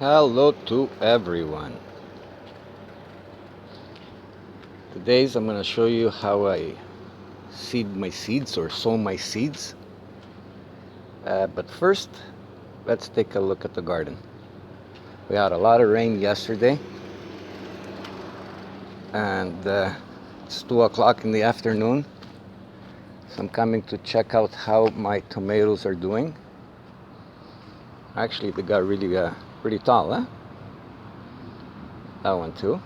Hello to everyone. Today I'm going to show you how I seed my seeds or sow my seeds. But first, let's take a look at the garden. We had a lot of rain yesterday, and it's 2 o'clock in the afternoon. So I'm coming to check out how my tomatoes are doing. Actually, they got really pretty tall, huh? That one too.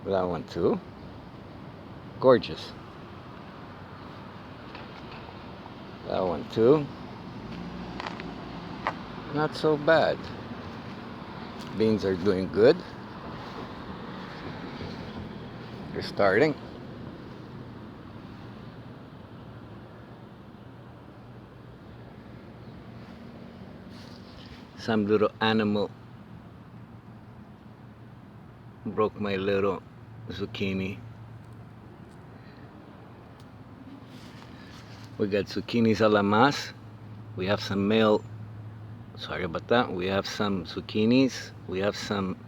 That one too. Gorgeous. That one too. Not so bad. Beans are doing good. They're starting. Some little animal broke my little zucchini. We got zucchinis a la mas. We have some male, sorry about that. We have some zucchinis. We have some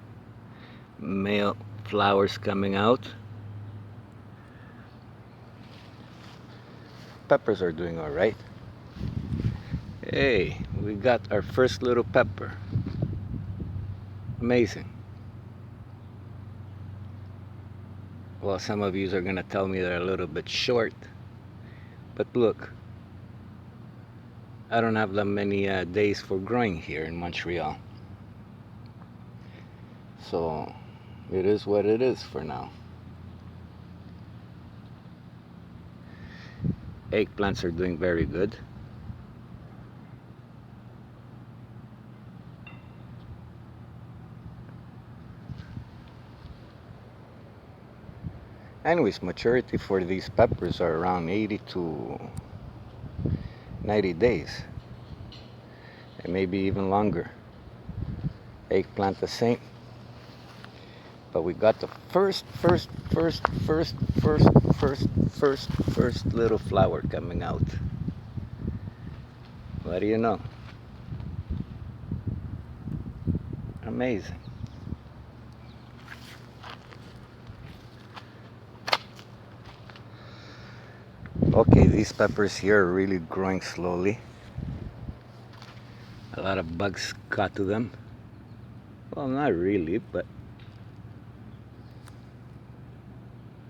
male flowers coming out. Peppers are doing all right. Hey, we got our first little pepper. Amazing. Well, some of you are gonna tell me they're a little bit short, but look, I don't have that many days for growing here in Montreal. So it is what it is for now. Eggplants are doing very good. Anyways, maturity for these peppers are around 80 to 90 days, and maybe even longer. Eggplant the same. But we got the first little flower coming out. What do you know? Amazing. Okay, these peppers here are really growing slowly. A lot of bugs got to them. Well, not really, but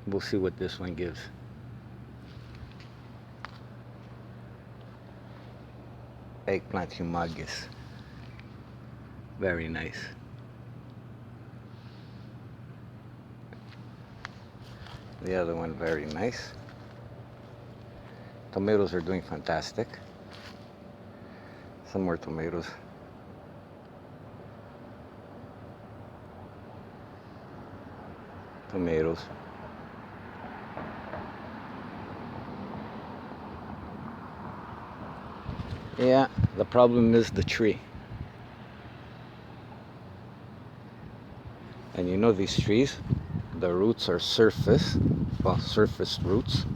we'll see what this one gives. Eggplant humongous. Very nice. The other one very nice. Tomatoes are doing fantastic. Some more tomatoes. Tomatoes. Yeah, the problem is the tree. And you know these trees, the roots are surface roots.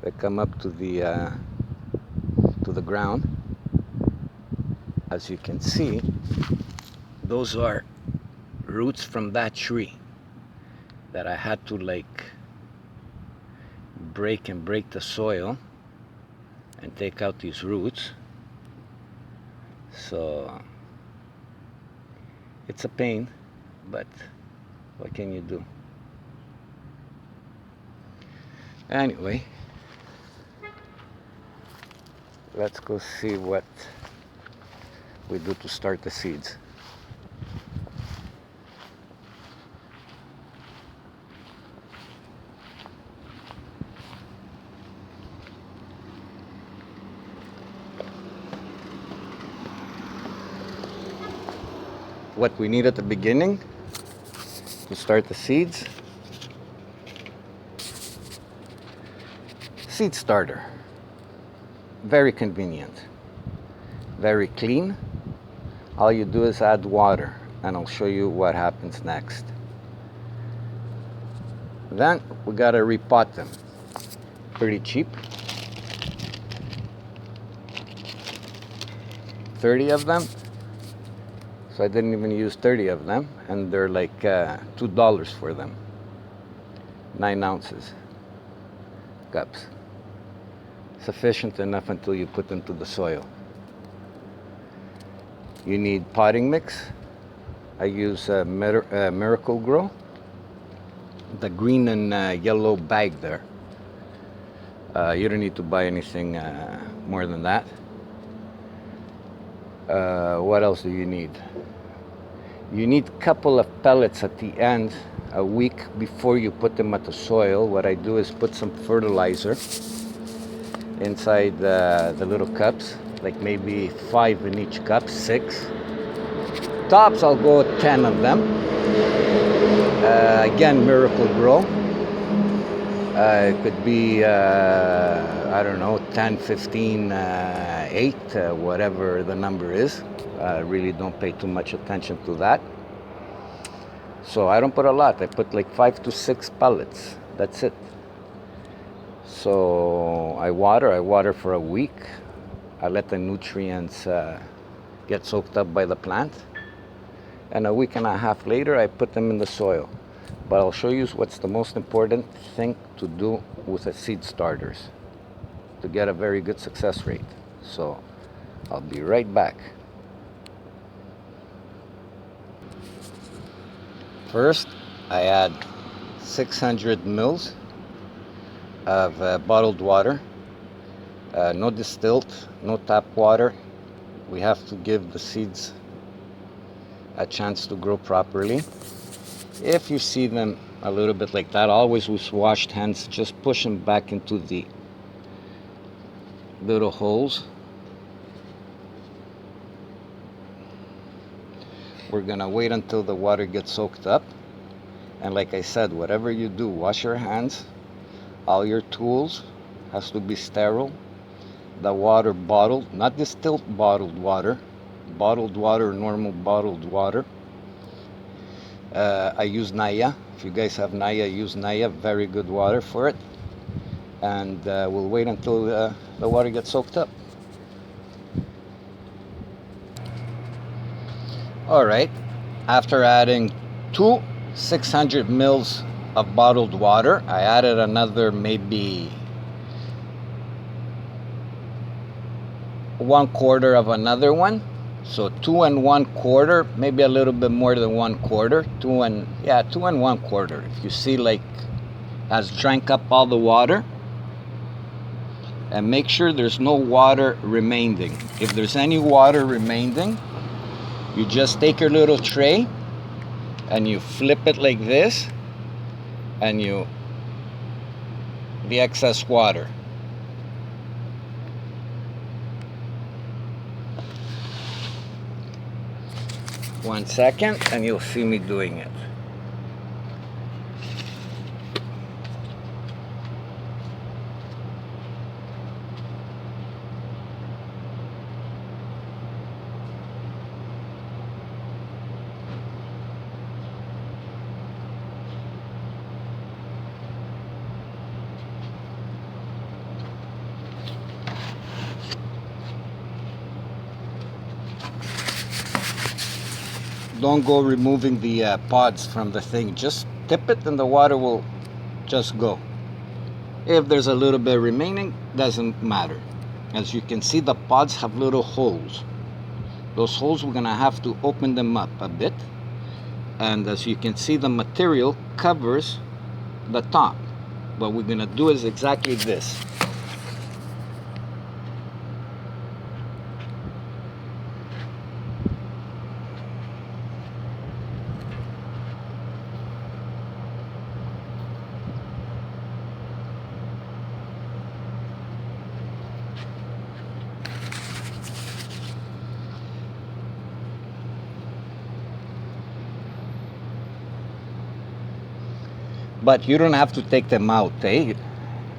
They come up to the ground. As you can see, those are roots from that tree that I had to like break the soil and take out these roots. So it's a pain, but what can you do? Anyway, let's go see what we do to start the seeds. What we need at the beginning to start the seeds: seed starter. Very convenient, very clean. All you do is add water, and I'll show you what happens next. Then we gotta repot them. Pretty cheap. 30 of them. So I didn't even use 30 of them, and they're like $2 for them. 9 ounces cups. Sufficient enough until you put them to the soil. You need potting mix. I use Miracle Grow, the green and yellow bag there. You don't need to buy anything more than that. What else do you need? You need a couple of pellets at the end, a week before you put them at the soil. What I do is put some fertilizer inside the little cups, like maybe 5 in each cup, 6. Tops, I'll go 10 of them. Again, Miracle Grow. It could be, I don't know, 10, 15, 8, whatever the number is. Really don't pay too much attention to that. So I don't put a lot. I put like 5 to 6 pellets. That's it. So I water for a week. I let the nutrients get soaked up by the plant. And a week and a half later, I put them in the soil. But I'll show you what's the most important thing to do with the seed starters to get a very good success rate. So I'll be right back. First, I add 600 mils of bottled water. No distilled, no tap water. We have to give the seeds a chance to grow properly. If you see them a little bit like that, always with washed hands, just push them back into the little holes. We're gonna wait until the water gets soaked up. And like I said, whatever you do, wash your hands. All your tools has to be sterile. The water bottled, not distilled bottled water. Bottled water, normal bottled water. I use Naya. If you guys have Naya, use Naya. Very good water for it. And we'll wait until the water gets soaked up. All right. After adding 2 600 mils of bottled water, I added another maybe 1/4 of another one. So 2 1/4, maybe a little bit more than 1/4. 2 1/4. If you see, like, has drank up all the water, and make sure there's no water remaining. If there's any water remaining, you just take your little tray and you flip it like this, and the excess water. One second, and you'll see me doing it. Don't go removing the pods from the thing. Just tip it and the water will just go. If there's a little bit remaining, doesn't matter. As you can see, the pods have little holes. Those holes, we're gonna have to open them up a bit. And as you can see, the material covers the top. What we're gonna do is exactly this. But you don't have to take them out, eh?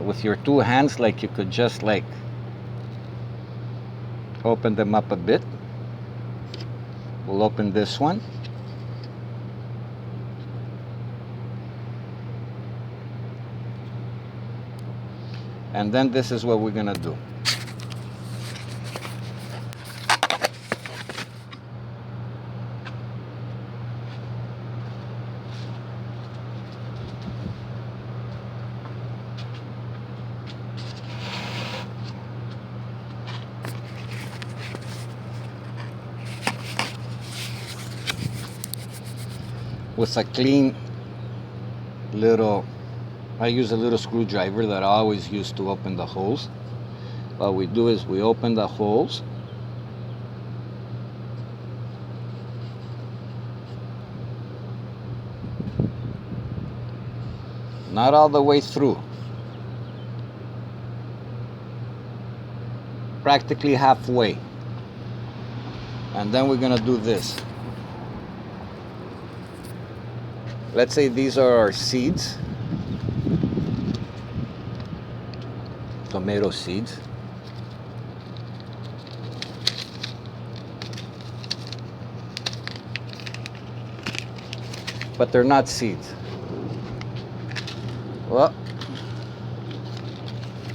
With your 2 hands, like, you could just like open them up a bit. We'll open this one. And then this is what we're gonna do. with a clean little, I use a little screwdriver that I always use to open the holes. What we do is we open the holes. Not all the way through. Practically halfway. And then we're gonna do this. Let's say these are our seeds. Tomato seeds. But they're not seeds. Well,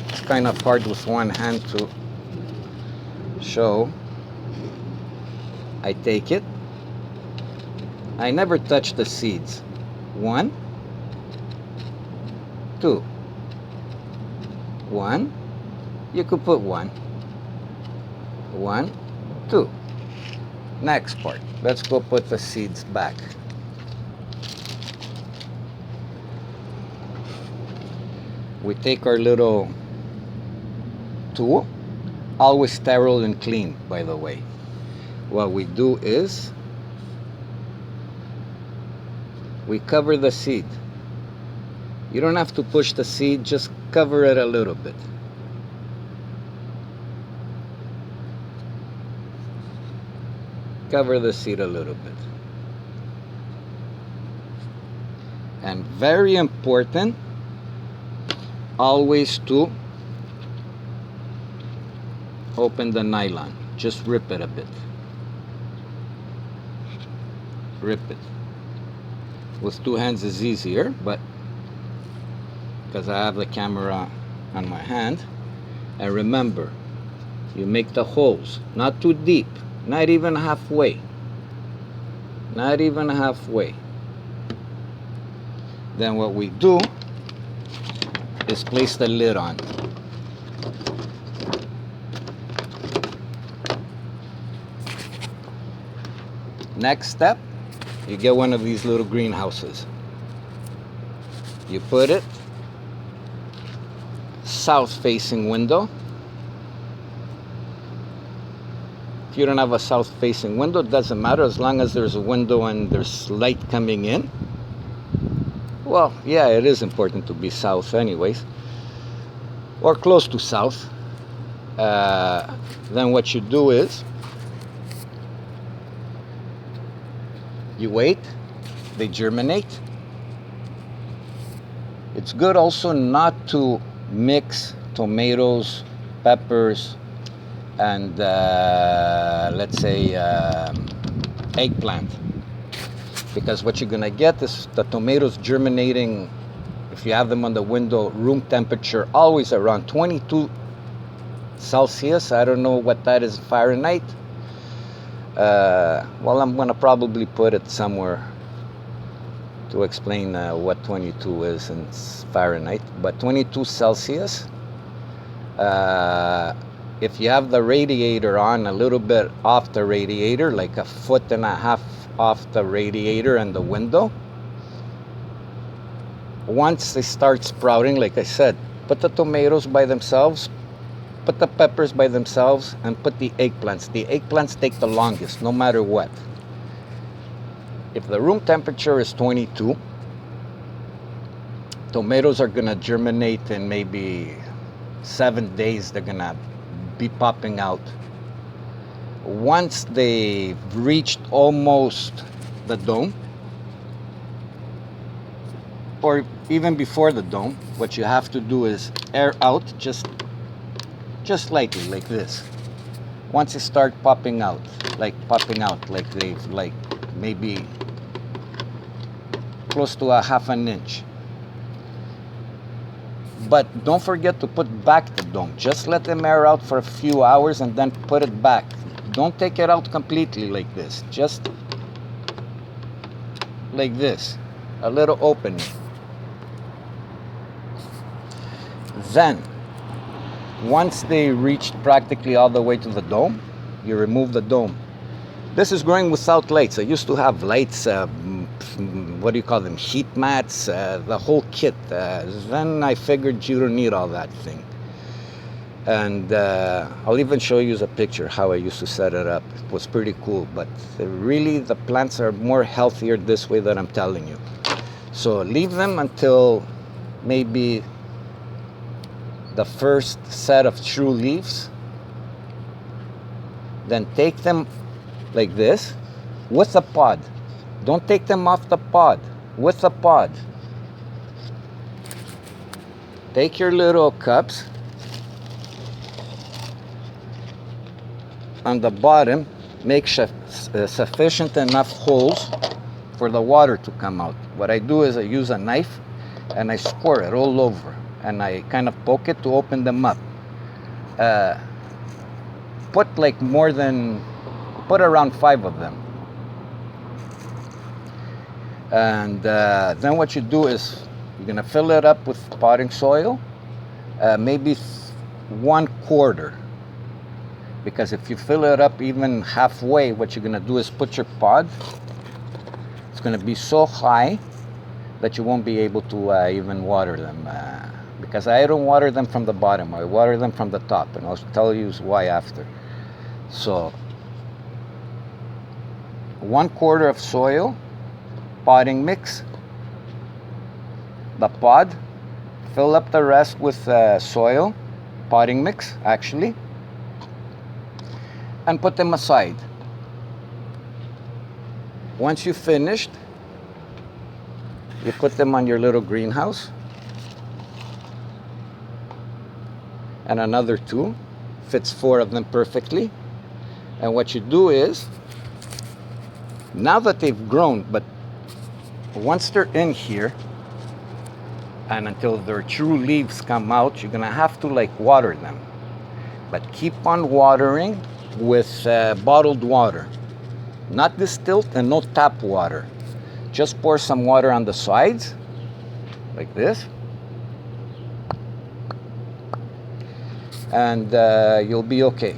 it's kind of hard with one hand to show. I take it. I never touch the seeds. 1, 2. 1. You could put 1. 1, 2. Next part. Let's go put the seeds back. We take our little tool, always sterile and clean, by the way. What we do is we cover the seed. You don't have to push the seed, just cover it a little bit. Cover the seed a little bit. And very important, always to open the nylon. Just rip it a bit. Rip it. With 2 hands is easier, but because I have the camera on my hand. And remember, you make the holes not too deep, not even halfway. Not even halfway. Then what we do is place the lid on. Next step, you get one of these little greenhouses. You put it south-facing window. If you don't have a south-facing window, it doesn't matter as long as there's a window and there's light coming in. Well, yeah, it is important to be south anyways, or close to south. Then what you do is you wait, they germinate. It's good also not to mix tomatoes, peppers, and let's say eggplant, because what you're gonna get is the tomatoes germinating, if you have them on the window, room temperature, always around 22 Celsius. I don't know what that is Fahrenheit. Well, I'm gonna probably put it somewhere to explain what 22 is in Fahrenheit, but 22 Celsius. If you have the radiator on a little bit off the radiator, like 1.5 feet off the radiator and the window, once they start sprouting, like I said, put the tomatoes by themselves, put the peppers by themselves, and put the eggplants. The eggplants take the longest, no matter what. If the room temperature is 22, tomatoes are gonna germinate in maybe 7 days. They're gonna be popping out. Once they've reached almost the dome, or even before the dome, what you have to do is air out just lightly, like this. Once they start popping out, like they've like maybe close to 1/2 inch. But don't forget to put back the dome. Just let them air out for a few hours and then put it back. Don't take it out completely like this. Just like this, a little opening. Then, once they reached practically all the way to the dome, you remove the dome. This is growing without lights. I used to have lights, what do you call them, heat mats, the whole kit. Then I figured you don't need all that thing. And I'll even show you a picture how I used to set it up. It was pretty cool, but really the plants are more healthier this way that I'm telling you. So leave them until maybe the first set of true leaves. Then take them like this with the pod. Don't take them off the pod, with the pod. Take your little cups. On the bottom, make sufficient enough holes for the water to come out. What I do is I use a knife and I score it all over, and I kind of poke it to open them up. Put around 5 of them. And then what you do is you're gonna fill it up with potting soil, maybe 1/4. Because if you fill it up even halfway, what you're gonna do is put your pod. It's gonna be so high that you won't be able to even water them. Because I don't water them from the bottom, I water them from the top, and I'll tell you why after. So 1/4 of soil, potting mix, the pod, fill up the rest with soil, potting mix actually, and put them aside. Once you've finished, you put them on your little greenhouse, and another 2, fits 4 of them perfectly. And what you do is, now that they've grown, but once they're in here, and until their true leaves come out, you're gonna have to water them. But keep on watering with bottled water, not distilled, and no tap water. Just pour some water on the sides like this, and you'll be okay.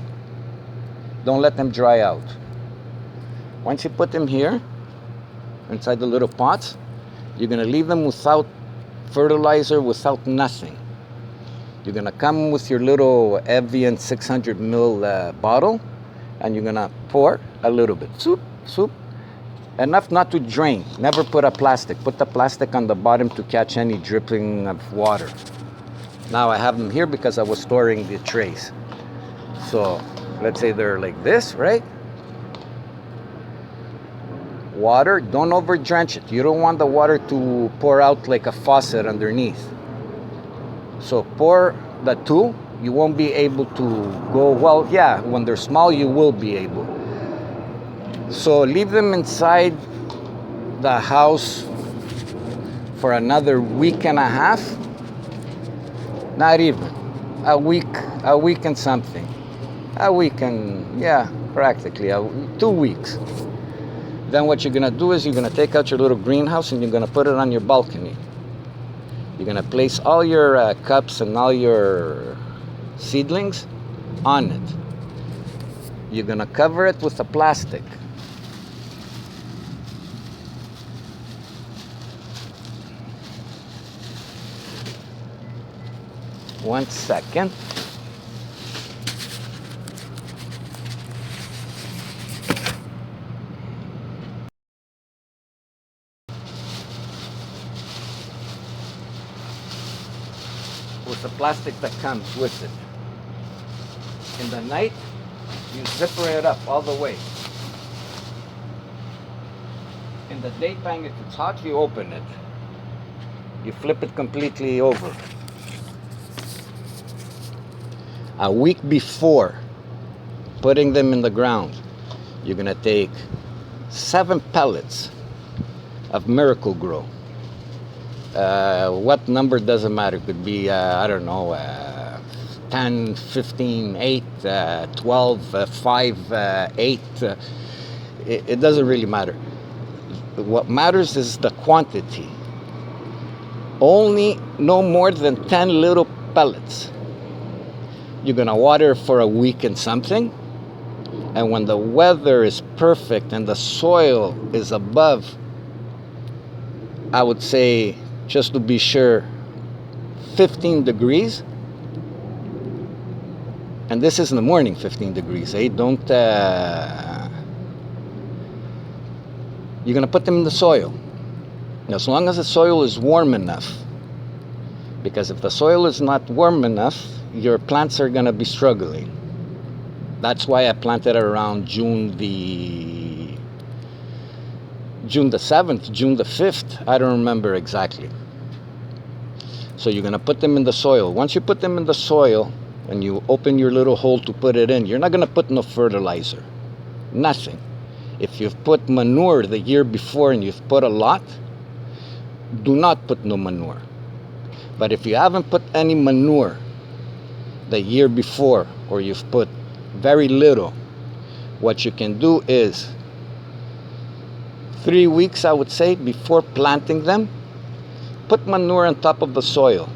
Don't let them dry out. Once you put them here inside the little pots, you're gonna leave them without fertilizer, without nothing. You're gonna come with your little Evian 600 ml bottle, and you're gonna pour a little bit, soup, enough not to drain. Never put a plastic. Put the plastic on the bottom to catch any dripping of water. Now I have them here because I was storing the trays. So let's say they're like this, right? Water, don't over drench it. You don't want the water to pour out like a faucet underneath. So pour the 2. You won't be able to go, well, yeah, when they're small, you will be able. So leave them inside the house for another week and a half. Not even. A week and something. A week and, yeah, practically 2 weeks. Then what you're gonna do is you're gonna take out your little greenhouse and you're gonna put it on your balcony. You're gonna place all your cups and all your seedlings on it. You're gonna cover it with a plastic. One second. With the plastic that comes with it. In the night, you zipper it up all the way. In the daytime, if it's hot, you open it. You flip it completely over. A week before putting them in the ground, you're gonna take 7 pellets of Miracle Grow. What number doesn't matter. It could be, I don't know, 10, 15, 8, 12, 5, 8. It doesn't really matter. What matters is the quantity. Only no more than 10 little pellets. You're gonna water for a week and something, and when the weather is perfect and the soil is above I would say, just to be sure, 15 degrees. And this is in the morning, 15 degrees, eh? Don't, you're going to put them in the soil. Now, as long as the soil is warm enough, because if the soil is not warm enough, your plants are going to be struggling. That's why I planted around June the 7th, June the 5th. I don't remember exactly. So you're going to put them in the soil. Once you put them in the soil and you open your little hole to put it in, you're not going to put no fertilizer. Nothing. If you've put manure the year before and you've put a lot, do not put no manure. But if you haven't put any manure the year before, or you've put very little, what you can do is 3 weeks, I would say, before planting them, put manure on top of the soil.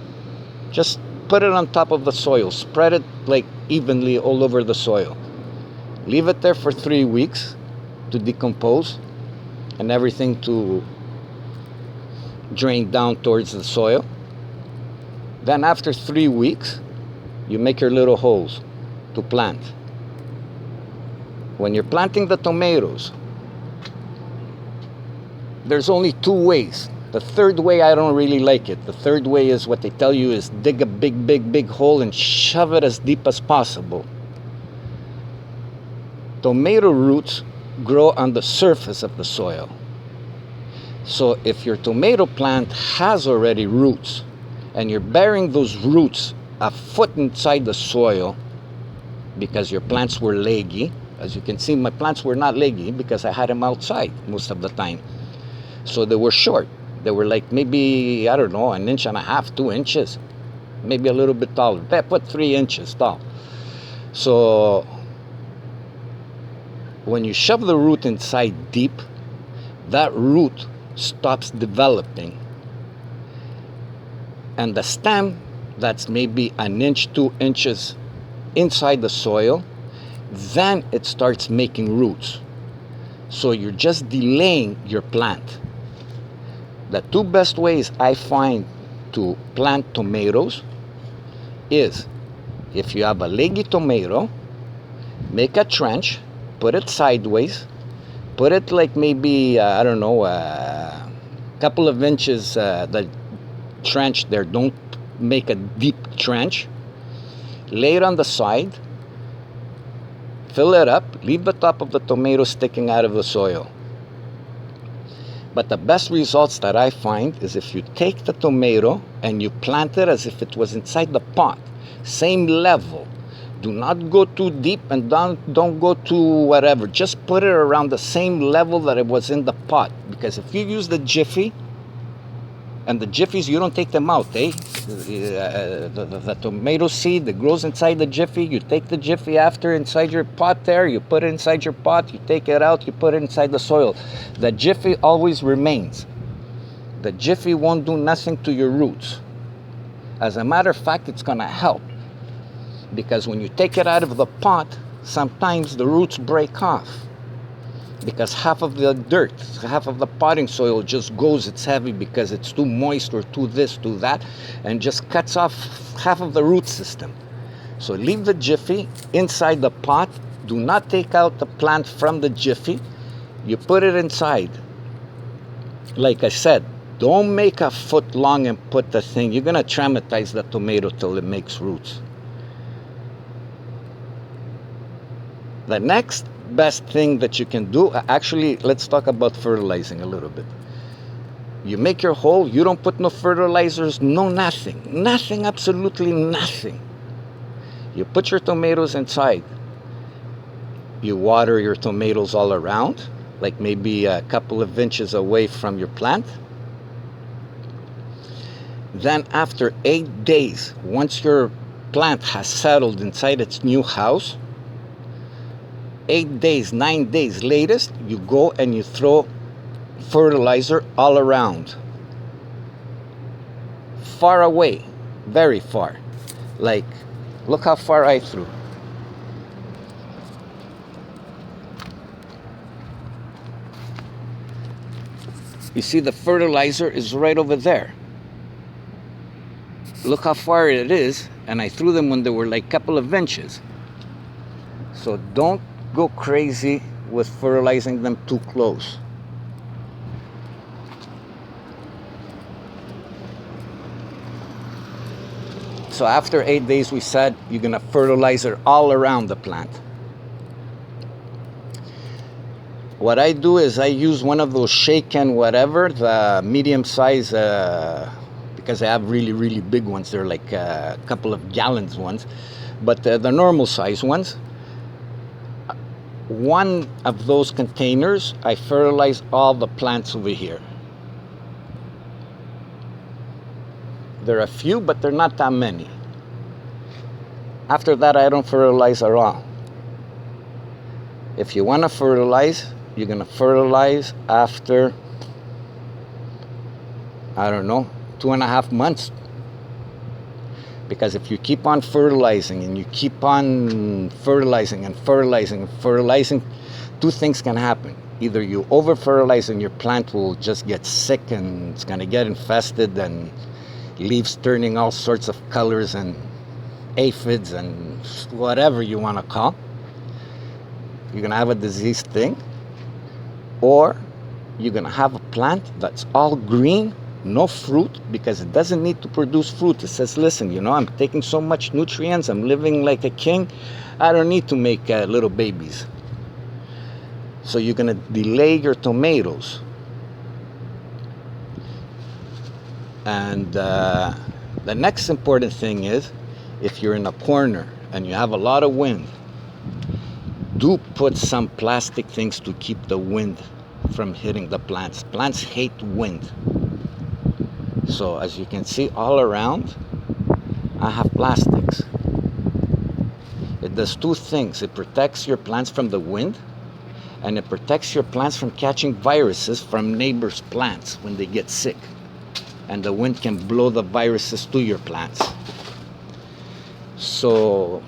Just put it on top of the soil. Spread it like evenly all over the soil. Leave it there for 3 weeks to decompose and everything to drain down towards the soil. Then after 3 weeks, you make your little holes to plant. When you're planting the tomatoes, there's only 2 ways. The third way, I don't really like it. The third way is what they tell you is dig a big hole and shove it as deep as possible. Tomato roots grow on the surface of the soil. So if your tomato plant has already roots and you're burying those roots a foot inside the soil because your plants were leggy, as you can see, my plants were not leggy because I had them outside most of the time. So they were short. They were like maybe, I don't know, 1.5 inches, 2 inches, maybe a little bit taller. They put 3 inches tall. So when you shove the root inside deep, that root stops developing. And the stem, that's maybe 1 inch, 2 inches inside the soil, then it starts making roots. So you're just delaying your plant. The 2 best ways I find to plant tomatoes is, if you have a leggy tomato, make a trench, put it sideways, put it like maybe, I don't know, a couple of inches, the trench there, don't make a deep trench. Lay it on the side, fill it up, leave the top of the tomato sticking out of the soil. But the best results that I find is if you take the tomato and you plant it as if it was inside the pot, same level. Do not go too deep and don't go too whatever. Just put it around the same level that it was in the pot. Because if you use the Jiffy, and the Jiffies, you don't take them out, eh? The tomato seed that grows inside the Jiffy, you take the Jiffy after inside your pot there, you put it inside your pot, you take it out, you put it inside the soil. The Jiffy always remains. The Jiffy won't do nothing to your roots. As a matter of fact, it's gonna help. Because when you take it out of the pot, sometimes the roots break off. Because half of the dirt, half of the potting soil just goes, it's heavy because it's too moist or too this, too that, and just cuts off half of the root system. So leave the Jiffy inside the pot. Do not take out the plant from the Jiffy. You put it inside. Like I said, don't make a foot long and put the thing. You're going to traumatize the tomato till it makes roots. The next best thing that you can do, actually, let's talk about fertilizing a little bit. You make your hole, you don't put no fertilizers, no nothing. Nothing, absolutely nothing. You put your tomatoes inside. You water your tomatoes all around, like maybe a couple of inches away from your plant. Then after 8 days, once your plant has settled inside its new house, 8 days, 9 days latest, you go and you throw fertilizer all around. Far away, very far. Like, look how far I threw. You see the fertilizer is right over there. Look how far it is, and I threw them when they were like a couple of inches. So don't go crazy with fertilizing them too close. So after 8 days, we said you're gonna fertilizer all around the plant. What I do is I use one of those shaken whatever, the medium size, because I have really, really big ones. They're like a couple of gallons ones, but the normal size ones. One of those containers, I fertilize all the plants over here. There are a few, but they're not that many. After that, I don't fertilize at all. If you want to fertilize, you're going to fertilize after, I don't know, 2.5 months. Because if you keep on fertilizing and you keep on fertilizing and fertilizing and fertilizing, two things can happen. Either you over fertilize and your plant will just get sick and it's going to get infested and leaves turning all sorts of colors and aphids and whatever you want to call. You're going to have a disease thing. Or you're going to have a plant that's all green, no fruit, because it doesn't need to produce fruit. It says, listen, you know, I'm taking so much nutrients, I'm living like a king, I don't need to make little babies. So you're going to delay your tomatoes. And the next important thing is, if you're in a corner and you have a lot of wind, do put some plastic things to keep the wind from hitting the plants. Plants hate wind. So as you can see all around, I have plastics. It does two things. It protects your plants from the wind, and it protects your plants from catching viruses from neighbors' plants when they get sick. And the wind can blow the viruses to your plants. So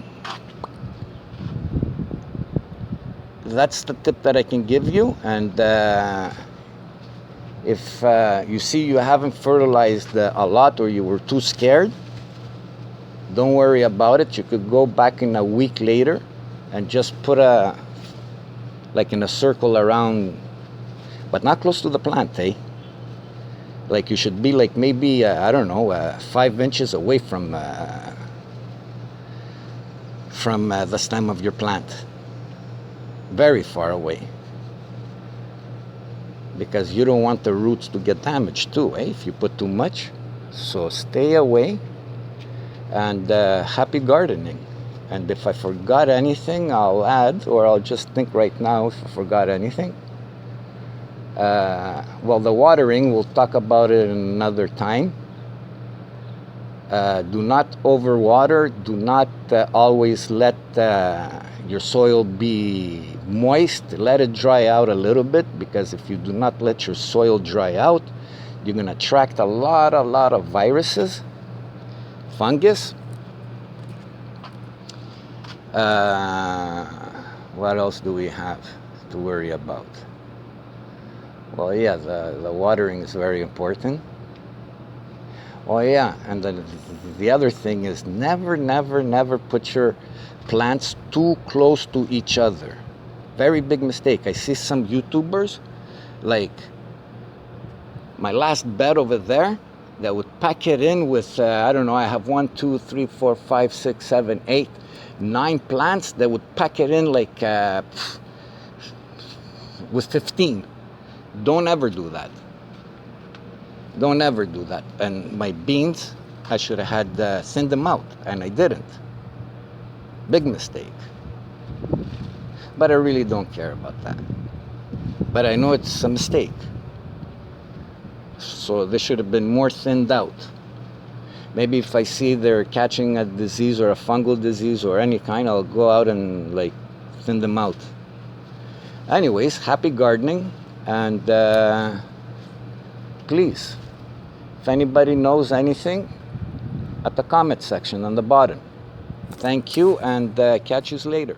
that's the tip that I can give you. And if you see you haven't fertilized a lot or you were too scared, don't worry about it. You could go back in a week later and just put like in a circle around, but not close to the plant, eh? Like you should be like maybe, I don't know, 5 inches away from the stem of your plant. Very far away. Because you don't want the roots to get damaged too, eh? If you put too much. So stay away. And happy gardening. And if I forgot anything, I'll add, or I'll just think right now if I forgot anything. Well, the watering, we'll talk about it another time. Do not overwater. Do not always let your soil be moist. Let it dry out a little bit, because if you do not let your soil dry out, you're going to attract a lot of viruses, fungus. What else do we have to worry about? Well, yeah, the watering is very important. Oh yeah, and the other thing is never put your plants too close to each other. Very big mistake. I see some YouTubers, like my last bed over there, that would pack it in with, I don't know, I have 1, 2, 3, 4, 5, 6, 7, 8, 9 plants. That would pack it in like with 15. Don't ever do that. Don't ever do that. And my beans, I should have had thinned them out, and I didn't. Big mistake. But I really don't care about that. But I know it's a mistake. So they should have been more thinned out. Maybe if I see they're catching a disease or a fungal disease or any kind, I'll go out and like thin them out. Anyways, happy gardening. And please, if anybody knows anything, at the comment section on the bottom. Thank you, and catch you later.